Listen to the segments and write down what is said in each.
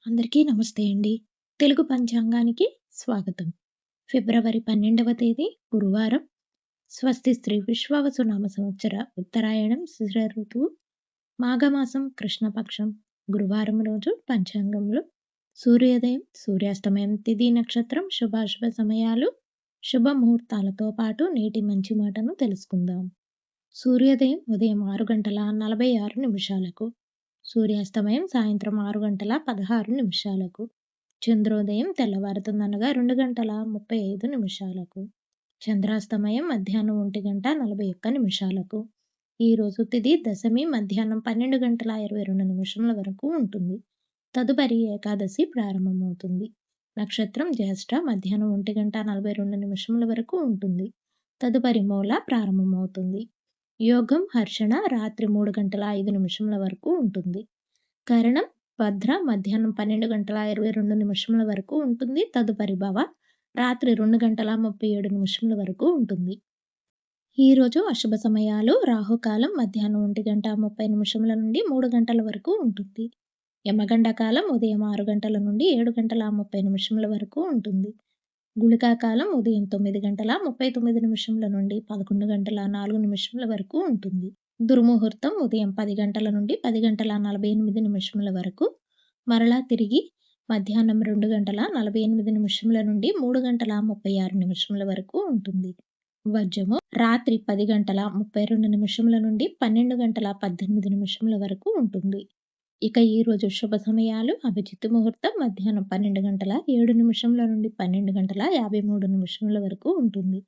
అందరికీ నమస్తే అండి. తెలుగు పంచాంగానికి స్వాగతం. ఫిబ్రవరి 12వ తేదీ గురువారం. స్వస్తి శ్రీ విశ్వావసునామ సంవత్సర ఉత్తరాయణం శిశిర ఋతువు మాఘమాసం కృష్ణపక్షం గురువారం రోజు పంచాంగంలో సూర్యోదయం, సూర్యాస్తమయం, తిథి, నక్షత్రం, శుభాశుభ సమయాలు, శుభ ముహూర్తాలతో పాటు నేటి మంచి మాటను తెలుసుకుందాం. సూర్యోదయం ఉదయం 6:46 సూర్యాస్తమయం సాయంత్రం 6:16 చంద్రోదయం తెల్లవారుతుందనగా 2:35 చంద్రాస్తమయం మధ్యాహ్నం 1:41. ఈరోజు తిథి దశమి మధ్యాహ్నం 12:22 వరకు ఉంటుంది. తదుపరి ఏకాదశి ప్రారంభమవుతుంది. నక్షత్రం జ్యేష్ఠ మధ్యాహ్నం 1:42 వరకు ఉంటుంది. తదుపరి మూల ప్రారంభమవుతుంది. యోగం హర్షణ రాత్రి 3:05 వరకు ఉంటుంది. కరణం భద్ర మధ్యాహ్నం 12:22 వరకు ఉంటుంది. తదుపరి భవ రాత్రి 2:37 వరకు ఉంటుంది. ఈరోజు అశుభ సమయాలు రాహుకాలం మధ్యాహ్నం 1:30 నుండి 3 గంటల వరకు ఉంటుంది. యమగండ కాలం ఉదయం 6 గంటల నుండి 7:30 వరకు ఉంటుంది. గుళికా కాలం ఉదయం 9:39 నుండి 11:04 వరకు ఉంటుంది. దుర్ముహూర్తం ఉదయం 10 గంటల నుండి 10:48 వరకు, మరలా తిరిగి మధ్యాహ్నం 2:48 నుండి 3:36 వరకు ఉంటుంది. వర్జము రాత్రి 10:32 నుండి 12:18 వరకు ఉంటుంది. ఇక ఈరోజు శుభ సమయాలు అభిజిత్ ముహూర్తం మధ్యాహ్నం 12:07 నుండి 12:53 వరకు ఉంటుంది.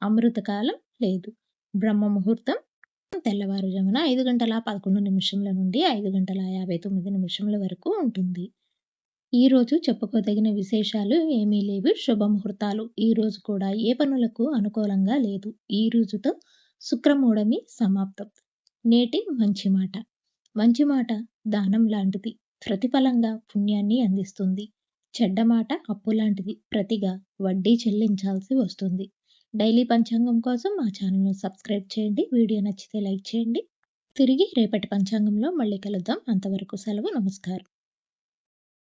అమృతకాలం లేదు. బ్రహ్మ ముహూర్తం తెల్లవారుజామున 5:11 నుండి 5:59 వరకు ఉంటుంది. ఈరోజు చెప్పుకోదగిన విశేషాలు ఏమీ లేవు. శుభముహూర్తాలు ఈరోజు కూడా ఏ పనులకు అనుకూలంగా లేదు. ఈ రోజుతో శుక్రమూఢమి సమాప్తం. నేటి మంచి మాట. మంచి మాట దానం లాంటిది. ప్రతిఫలంగా పుణ్యాన్ని అందిస్తుంది. చెడ్డ మాట అప్పు లాంటిది. ప్రతిగా వడ్డీ చెల్లించాల్సి వస్తుంది. డైలీ పంచాంగం కోసం మా ఛానల్ను సబ్స్క్రైబ్ చేయండి. వీడియో నచ్చితే లైక్ చేయండి. తిరిగి రేపటి పంచాంగంలో మళ్ళీ కలుద్దాం. అంతవరకు సెలవు. నమస్కారం.